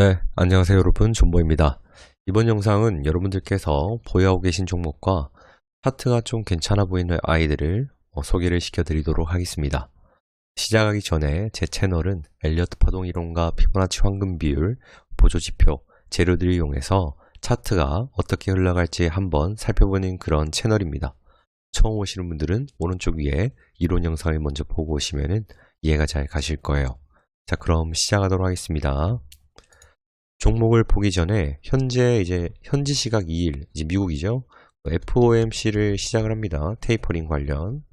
네, 안녕하세요 여러분, 존보입니다. 이번 영상은 여러분들께서 보유하고 계신 종목과 차트가 좀 괜찮아 보이는 아이들을 소개를 시켜드리도록 하겠습니다. 시작하기 전에 제 채널은 엘리어트 파동 이론과 피보나치 황금 비율, 보조지표, 재료들을 이용해서 차트가 어떻게 흘러갈지 한번 살펴보는 그런 채널입니다. 처음 오시는 분들은 오른쪽 위에 이론 영상을 먼저 보고 오시면 이해가 잘 가실 거예요. 자, 그럼 시작하도록 하겠습니다. 종목을 보기 전에 현지 시각 2일, 이제 미국이죠. FOMC를 시작을 합니다. 테이퍼링 관련.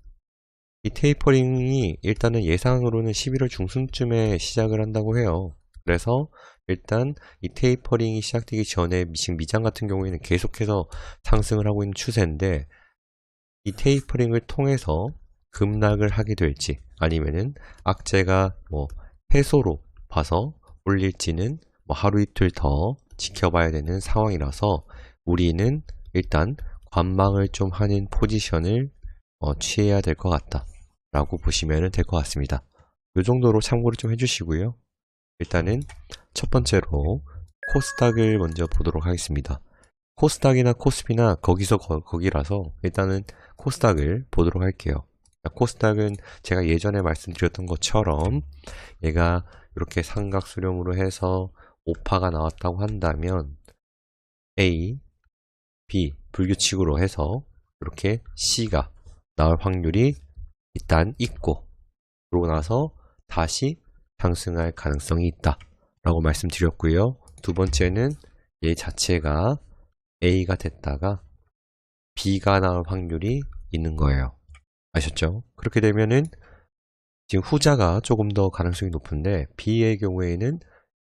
이 테이퍼링이 일단은 예상으로는 11월 중순쯤에 시작을 한다고 해요. 그래서 일단 이 테이퍼링이 시작되기 전에 지금 미장 같은 경우에는 계속해서 상승을 하고 있는 추세인데, 이 테이퍼링을 통해서 급락을 하게 될지 아니면은 악재가 해소로 봐서 올릴지는 하루 이틀 더 지켜봐야 되는 상황이라서 우리는 일단 관망을 좀 하는 포지션을 취해야 될 것 같다 라고 보시면 될 것 같습니다. 이 정도로 참고를 좀 해주시고요. 일단은 첫 번째로 코스닥을 먼저 보도록 하겠습니다. 코스닥이나 코스피나 거기서 거기라서 일단은 코스닥을 보도록 할게요. 코스닥은 제가 예전에 말씀드렸던 것처럼 얘가 이렇게 삼각수렴으로 해서 오파가 나왔다고 한다면 A, B 불규칙으로 해서 이렇게 C가 나올 확률이 일단 있고, 그러고 나서 다시 상승할 가능성이 있다 라고 말씀드렸고요. 두 번째는 얘 자체가 A가 됐다가 B가 나올 확률이 있는 거예요. 아셨죠? 그렇게 되면은 지금 후자가 조금 더 가능성이 높은데 B의 경우에는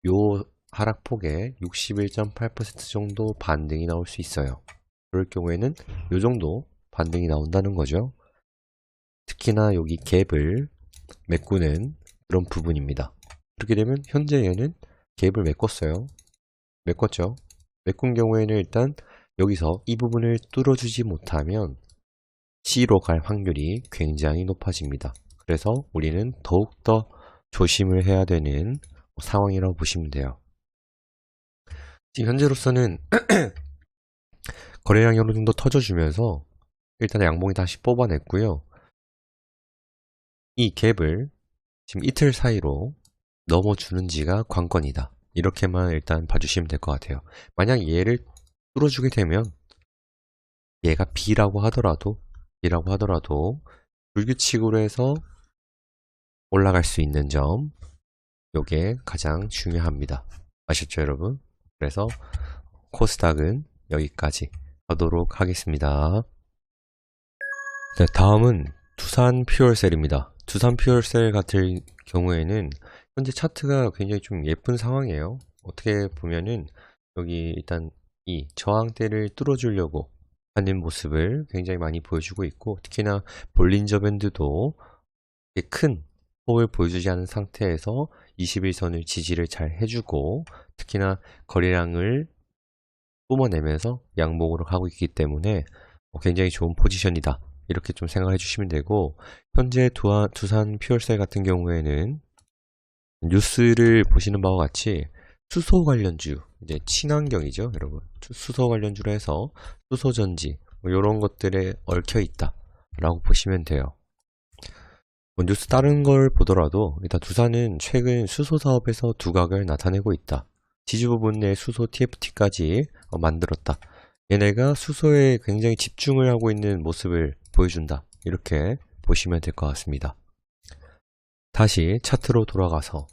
요 하락폭에 61.8% 정도 반등이 나올 수 있어요. 그럴 경우에는 요 정도 반등이 나온다는 거죠. 특히나 여기 갭을 메꾸는 그런 부분입니다. 그렇게 되면 현재 얘는 갭을 메꿨어요. 메꿨죠. 메꾼 경우에는 일단 여기서 이 부분을 뚫어주지 못하면 C로 갈 확률이 굉장히 높아집니다. 그래서 우리는 더욱더 조심을 해야 되는 상황이라고 보시면 돼요. 지금 현재로서는 거래량이 어느 정도 터져주면서 일단 양봉이 다시 뽑아냈고요. 이 갭을 지금 이틀 사이로 넘어주는지가 관건이다. 이렇게만 일단 봐주시면 될 것 같아요. 만약 얘를 뚫어주게 되면 얘가 B라고 하더라도 불규칙으로 해서 올라갈 수 있는 점, 요게 가장 중요합니다. 아셨죠 여러분? 그래서 코스닥은 여기까지 하도록 하겠습니다. 네, 다음은 두산 퓨얼셀입니다. 두산 퓨얼셀 같은 경우에는 현재 차트가 굉장히 좀 예쁜 상황이에요. 어떻게 보면은 여기 일단 이 저항대를 뚫어주려고 하는 모습을 굉장히 많이 보여주고 있고, 특히나 볼린저 밴드도 큰 폭을 보여주지 않은 상태에서 21선을 지지를 잘 해주고, 특히나 거래량을 뿜어내면서 양봉으로 가고 있기 때문에 굉장히 좋은 포지션이다 이렇게 좀 생각해 주시면 되고, 현재 두산 퓨얼셀 같은 경우에는 뉴스를 보시는 바와 같이 수소 관련주, 이제 친환경이죠 여러분, 수소 관련주로 해서 수소전지 이런 것들에 얽혀 있다 라고 보시면 돼요. 뉴스 다른 걸 보더라도 일단 두산은 최근 수소 사업에서 두각을 나타내고 있다. 지주 부분 내 수소 TFT까지 만들었다. 얘네가 수소에 굉장히 집중을 하고 있는 모습을 보여준다. 이렇게 보시면 될 것 같습니다. 다시 차트로 돌아가서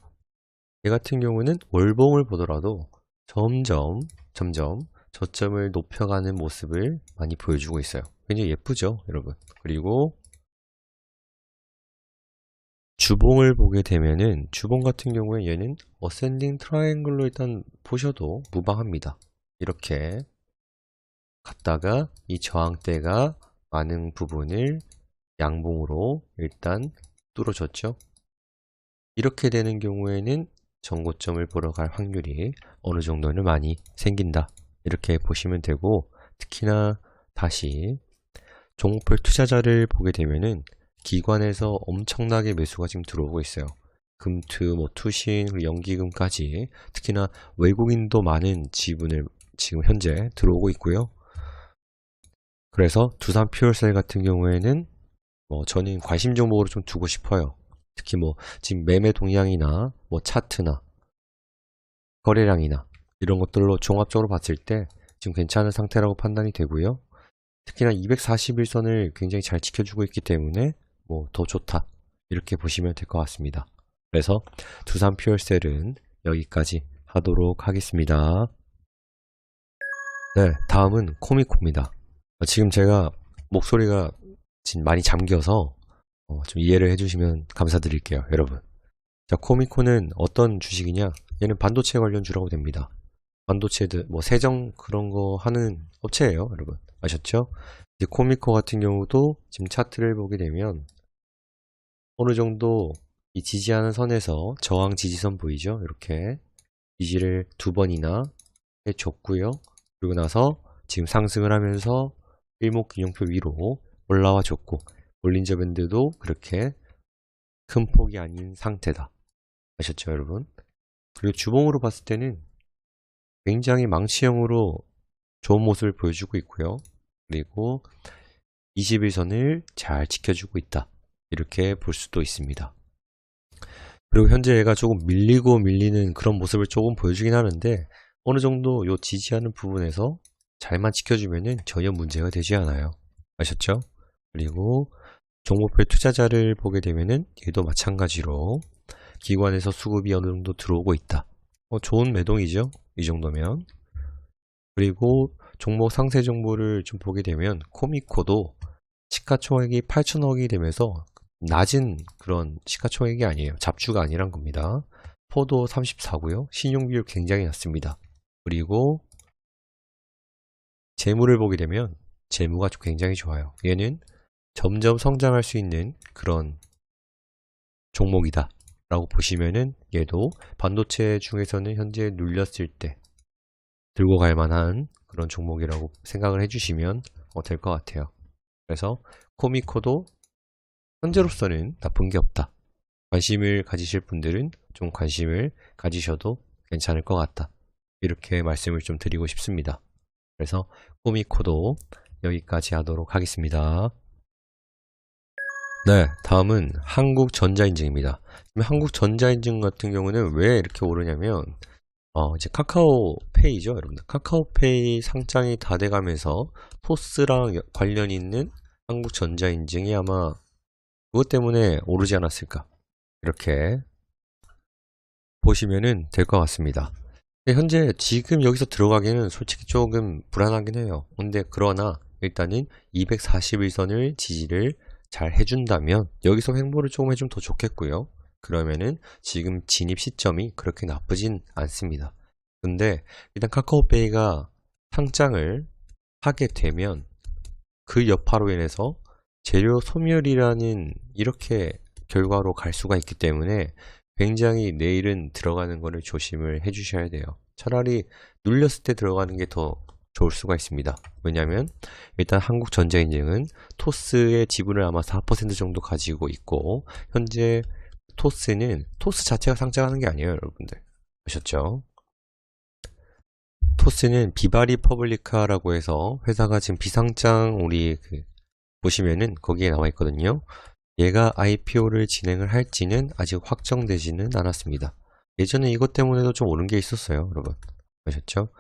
얘 같은 경우는 월봉을 보더라도 점점 저점을 높여가는 모습을 많이 보여주고 있어요. 굉장히 예쁘죠 여러분. 그리고 주봉을 보게 되면은 주봉 같은 경우에 얘는 어센딩 트라이앵글로 일단 보셔도 무방합니다. 이렇게 갔다가 이 저항대가 많은 부분을 양봉으로 일단 뚫어줬죠. 이렇게 되는 경우에는 전고점을 보러 갈 확률이 어느 정도는 많이 생긴다 이렇게 보시면 되고, 특히나 다시 종목별 투자자를 보게 되면은 기관에서 엄청나게 매수가 지금 들어오고 있어요. 금투, 뭐 투신, 그리고 연기금까지 특히나 외국인도 많은 지분을 지금 현재 들어오고 있고요. 그래서 두산 퓨얼셀 같은 경우에는 저는 관심 종목으로 좀 두고 싶어요. 특히 지금 매매 동향이나 차트나 거래량이나 이런 것들로 종합적으로 봤을 때 지금 괜찮은 상태라고 판단이 되고요. 특히나 241선을 굉장히 잘 지켜주고 있기 때문에 더 좋다 이렇게 보시면 될 것 같습니다. 그래서 두산 퓨얼셀은 여기까지 하도록 하겠습니다. 네, 다음은 코미코입니다. 지금 제가 목소리가 지금 많이 잠겨서 좀 이해를 해주시면 감사드릴게요, 여러분. 자, 코미코는 어떤 주식이냐? 얘는 반도체 관련주라고 됩니다. 반도체들, 세정 그런 거 하는 업체예요, 여러분. 아셨죠? 이제 코미코 같은 경우도 지금 차트를 보게 되면 어느 정도 이 지지하는 선에서 저항 지지선 보이죠? 이렇게 지지를 2번이나 해줬고요. 그리고 나서 지금 상승을 하면서 일목균형표 위로 올라와 줬고 볼린저 밴드도 그렇게 큰 폭이 아닌 상태다. 아셨죠, 여러분? 그리고 주봉으로 봤을 때는 굉장히 망치형으로 좋은 모습을 보여주고 있고요. 그리고 21선을 잘 지켜주고 있다. 이렇게 볼 수도 있습니다. 그리고 현재 얘가 조금 밀리고 밀리는 그런 모습을 조금 보여주긴 하는데 어느 정도 요 지지하는 부분에서 잘만 지켜주면은 전혀 문제가 되지 않아요. 아셨죠? 그리고 종목별 투자자를 보게 되면은 얘도 마찬가지로 기관에서 수급이 어느 정도 들어오고 있다. 좋은 매동이죠. 이 정도면. 그리고 종목 상세 정보를 좀 보게 되면 코미코도 시가총액이 8천억이 되면서 낮은 그런 시가총액이 아니에요. 잡주가 아니란 겁니다. 포도 34고요. 신용비율 굉장히 낮습니다. 그리고 재무를 보게 되면 재무가 굉장히 좋아요. 얘는 점점 성장할 수 있는 그런 종목이다 라고 보시면은 얘도 반도체 중에서는 현재 눌렸을 때 들고 갈 만한 그런 종목이라고 생각을 해주시면 될 것 같아요. 그래서 코미코도 현재로서는 나쁜 게 없다. 관심을 가지실 분들은 좀 관심을 가지셔도 괜찮을 것 같다. 이렇게 말씀을 좀 드리고 싶습니다. 그래서 코미코도 여기까지 하도록 하겠습니다. 네, 다음은 한국전자인증입니다. 한국전자인증 같은 경우는 왜 이렇게 오르냐면 이제 카카오페이죠, 여러분들. 카카오페이 상장이 다 돼가면서 토스랑 관련 있는 한국전자인증이 아마 그것 때문에 오르지 않았을까 이렇게 보시면은 될 것 같습니다. 근데 현재 지금 여기서 들어가기는 솔직히 조금 불안하긴 해요. 근데 그러나 일단은 241선을 지지를 잘 해준다면 여기서 횡보를 조금 해주면 더 좋겠고요. 그러면은 지금 진입 시점이 그렇게 나쁘진 않습니다. 근데 일단 카카오페이가 상장을 하게 되면 그 여파로 인해서 재료 소멸이라는 이렇게 결과로 갈 수가 있기 때문에 굉장히 내일은 들어가는 거를 조심을 해 주셔야 돼요. 차라리 눌렸을 때 들어가는 게 더 좋을 수가 있습니다. 왜냐하면 일단 한국전자인증은 토스의 지분을 아마 4% 정도 가지고 있고 현재 토스는 토스 자체가 상장하는 게 아니에요, 여러분들. 아셨죠? 토스는 비바리 퍼블리카라고 해서 회사가 지금 비상장 우리 보시면은 거기에 나와 있거든요. 얘가 IPO를 진행을 할지는 아직 확정되지는 않았습니다. 예전에 이것 때문에도 좀 오른 게 있었어요, 여러분. 아셨죠?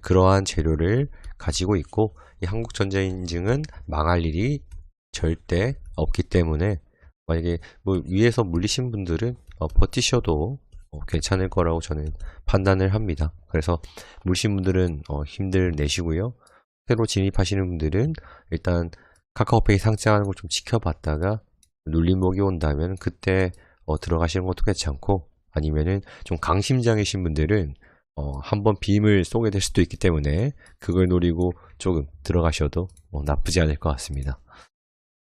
그러한 재료를 가지고 있고 이 한국전자인증은 망할 일이 절대 없기 때문에 만약에 위에서 물리신 분들은 버티셔도 괜찮을 거라고 저는 판단을 합니다. 그래서 물리신 분들은 힘들 내시고요. 새로 진입하시는 분들은 일단 카카오페이 상장하는 걸 좀 지켜봤다가 눌림목이 온다면 그때 들어가시는 것도 괜찮고 아니면은 좀 강심장이신 분들은 한번 빔을 쏘게 될 수도 있기 때문에 그걸 노리고 조금 들어가셔도 나쁘지 않을 것 같습니다.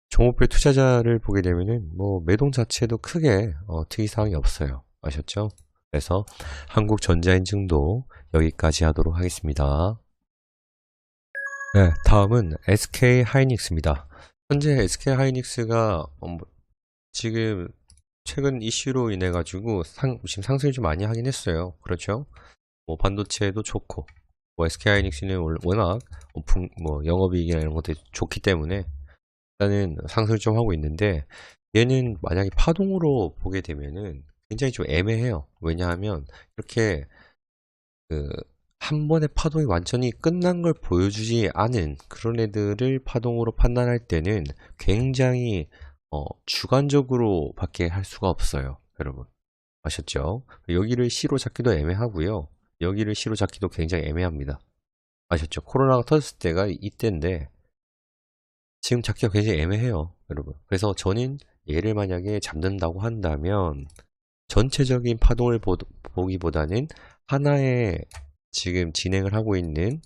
종목별 투자자를 보게 되면은 매동 자체도 크게 특이사항이 없어요. 아셨죠? 그래서 한국전자인증도 여기까지 하도록 하겠습니다. 네, 다음은 SK 하이닉스입니다. 현재 SK 하이닉스가 지금 최근 이슈로 인해 가지고 지금 상승을 좀 많이 하긴 했어요. 그렇죠? 뭐 반도체도 좋고, 뭐 SK하이닉스는 워낙 영업이익이나 이런 것들이 좋기 때문에 일단은 상승을 좀 하고 있는데, 얘는 만약에 파동으로 보게 되면은 굉장히 좀 애매해요. 왜냐하면 이렇게 한 번에 파동이 완전히 끝난 걸 보여주지 않은 그런 애들을 파동으로 판단할 때는 굉장히 주관적으로 밖에 할 수가 없어요. 여러분 아셨죠? 여기를 C로 잡기도 애매하고요. 여기를 C로 잡기도 굉장히 애매합니다. 아셨죠? 코로나가 터졌을 때가 이때인데 지금 잡기가 굉장히 애매해요. 여러분. 그래서 저는 얘를 만약에 잡는다고 한다면 전체적인 파동을 보기보다는 하나의 지금 진행을 하고 있는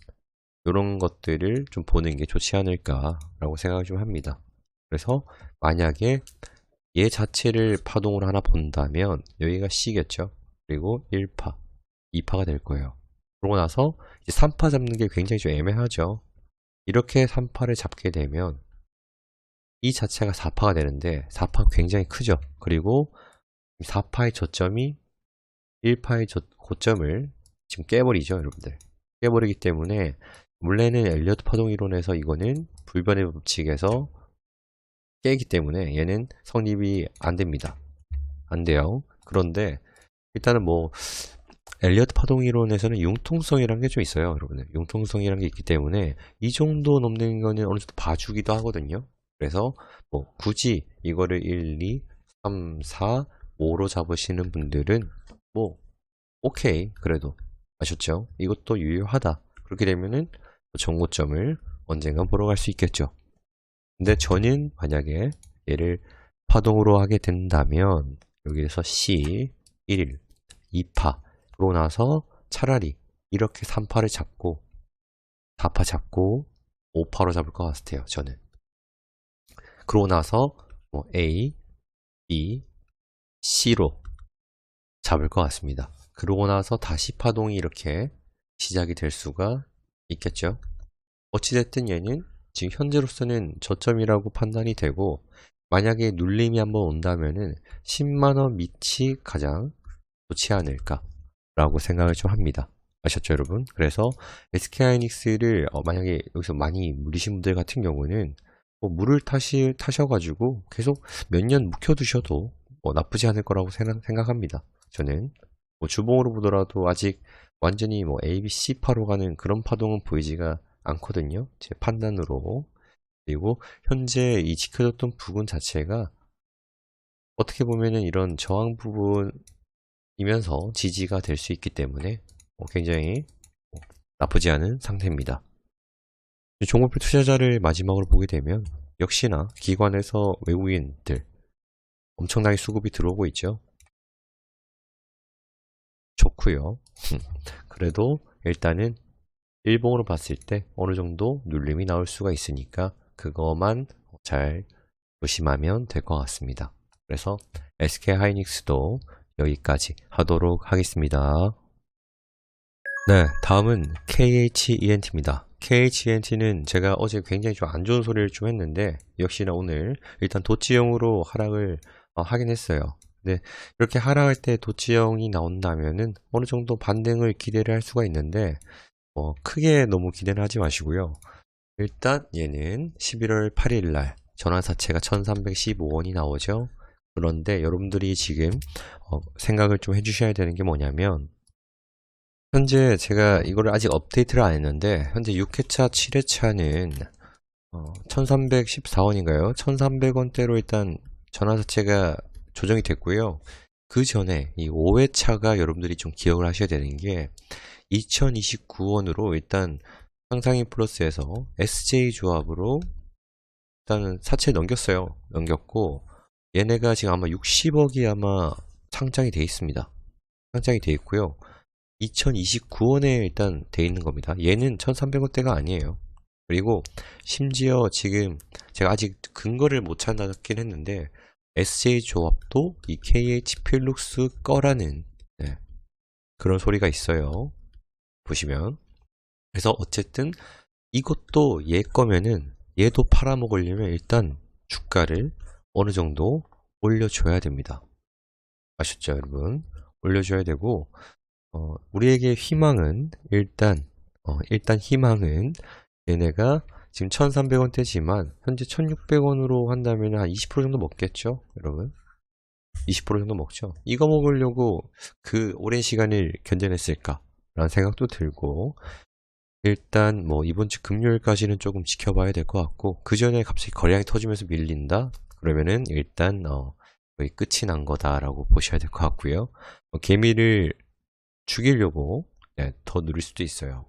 이런 것들을 좀 보는 게 좋지 않을까라고 생각을 좀 합니다. 그래서 만약에 얘 자체를 파동으로 하나 본다면 여기가 C겠죠. 그리고 1파, 2파가 될 거예요. 그러고 나서 이제 3파 잡는 게 굉장히 좀 애매하죠. 이렇게 3파를 잡게 되면 이 자체가 4파가 되는데 4파가 굉장히 크죠. 그리고 4파의 저점이 1파의 고점을 지금 깨버리죠, 여러분들. 깨버리기 때문에 원래는 엘리어트 파동 이론에서 이거는 불변의 법칙에서 깨기 때문에 얘는 성립이 안 됩니다. 안 돼요. 그런데 일단은 뭐 엘리어트 파동 이론에서는 융통성이라는 게 좀 있어요, 여러분들. 융통성이라는 게 있기 때문에 이 정도 넘는 거는 어느 정도 봐주기도 하거든요. 그래서 뭐 굳이 이거를 1, 2, 3, 4, 5로 잡으시는 분들은 뭐 오케이, 그래도 아셨죠? 이것도 유효하다. 그렇게 되면은 정고점을 언젠간 보러 갈 수 있겠죠. 근데 저는 만약에 얘를 파동으로 하게 된다면 여기에서 C 1, 2파 그러고 나서 차라리 이렇게 3파를 잡고 4파 잡고 5파로 잡을 것 같아요. 저는. 그러고 나서 뭐 A, B, C로 잡을 것 같습니다. 그러고 나서 다시 파동이 이렇게 시작이 될 수가 있겠죠. 어찌됐든 얘는 지금 현재로서는 저점이라고 판단이 되고 만약에 눌림이 한번 온다면은 10만원 밑이 가장 좋지 않을까 라고 생각을 좀 합니다. 아셨죠 여러분? 그래서 SK하이닉스를 만약에 여기서 많이 물리신 분들 같은 경우는 뭐 물을 타셔가지고 계속 몇 년 묵혀두셔도 뭐 나쁘지 않을 거라고 생각합니다. 저는 뭐 주봉으로 보더라도 아직 완전히 뭐 A, B, C파로 가는 그런 파동은 보이지가 않거든요. 제 판단으로. 그리고 현재 이 지켜졌던 부분 자체가 어떻게 보면은 이런 저항 부분이면서 지지가 될 수 있기 때문에 굉장히 나쁘지 않은 상태입니다. 종목별 투자자를 마지막으로 보게 되면 역시나 기관에서 외국인들 엄청나게 수급이 들어오고 있죠. 좋고요. 그래도 일단은 일봉으로 봤을 때 어느 정도 눌림이 나올 수가 있으니까 그것만 잘 조심하면 될 것 같습니다. 그래서 SK하이닉스도 여기까지 하도록 하겠습니다. 네, 다음은 KHENT입니다. KHENT는 제가 어제 굉장히 좀 안 좋은 소리를 좀 했는데 역시나 오늘 일단 도치형으로 하락을 하긴 했어요. 네, 이렇게 하락할 때 도치형이 나온다면은 어느 정도 반등을 기대를 할 수가 있는데 크게 너무 기대는 하지 마시고요. 일단 얘는 11월 8일 날 전환사채가 1315원이 나오죠. 그런데 여러분들이 지금 생각을 좀 해주셔야 되는 게 뭐냐면 현재 제가 이거를 아직 업데이트를 안 했는데 현재 6회차, 7회차는 1314원인가요? 1300원대로 일단 전환사채가 조정이 됐고요. 그 전에 이 5회차가 여러분들이 좀 기억을 하셔야 되는 게 2029원으로 일단 상상이 플러스에서 SJ 조합으로 일단은 사채 넘겼어요. 넘겼고 얘네가 지금 아마 60억이 아마 상장이 돼 있습니다. 상장이 돼 있고요. 2029원에 일단 돼 있는 겁니다. 얘는 1300원대가 아니에요. 그리고 심지어 지금 제가 아직 근거를 못 찾긴 했는데 SJ 조합도 이 KH 필룩스 거라는 그런 소리가 있어요. 보시면. 그래서 어쨌든 이것도 얘 거면은 얘도 팔아먹으려면 일단 주가를 어느 정도 올려줘야 됩니다. 아셨죠, 여러분? 올려줘야 되고, 우리에게 희망은 일단 희망은 얘네가 지금 1,300원대지만 현재 1,600원으로 한다면 한 20% 정도 먹겠죠, 여러분? 20% 정도 먹죠. 이거 먹으려고 그 오랜 시간을 견뎌냈을까? 라는 생각도 들고, 일단 뭐 이번 주 금요일까지는 조금 지켜봐야 될 것 같고, 그 전에 갑자기 거래량이 터지면서 밀린다? 그러면은 일단 거의 끝이 난 거다라고 보셔야 될 것 같고요. 개미를 죽이려고 더 누릴 수도 있어요.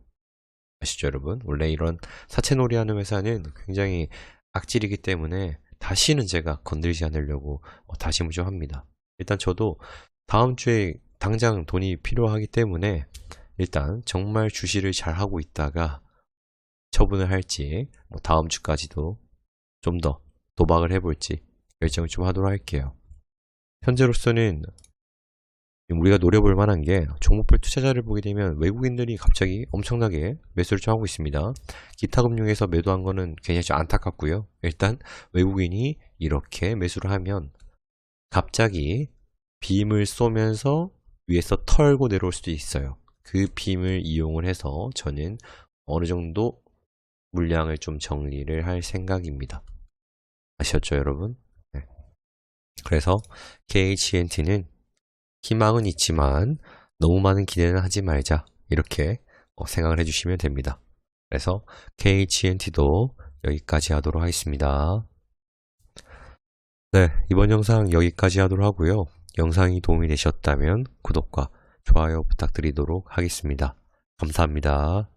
아시죠, 여러분? 원래 이런 사채놀이 하는 회사는 굉장히 악질이기 때문에 다시는 제가 건들지 않으려고 다시무조합니다. 일단 저도 다음 주에 당장 돈이 필요하기 때문에 일단 정말 주시를 잘 하고 있다가 처분을 할지 다음 주까지도 좀 더 도박을 해볼지 결정을 좀 하도록 할게요. 현재로서는 우리가 노려볼 만한 게 종목별 투자자를 보게 되면 외국인들이 갑자기 엄청나게 매수를 좀 하고 있습니다. 기타 금융에서 매도한 거는 굉장히 좀 안타깝고요. 일단 외국인이 이렇게 매수를 하면 갑자기 빔을 쏘면서 위에서 털고 내려올 수도 있어요. 그 빔을 이용을 해서 저는 어느 정도 물량을 좀 정리를 할 생각입니다. 아셨죠, 여러분? 네. 그래서 KHNT는 희망은 있지만 너무 많은 기대는 하지 말자, 이렇게 생각을 해주시면 됩니다. 그래서 KHNT도 여기까지 하도록 하겠습니다. 네, 이번 영상 여기까지 하도록 하고요. 영상이 도움이 되셨다면 구독과 좋아요 부탁드리도록 하겠습니다. 감사합니다.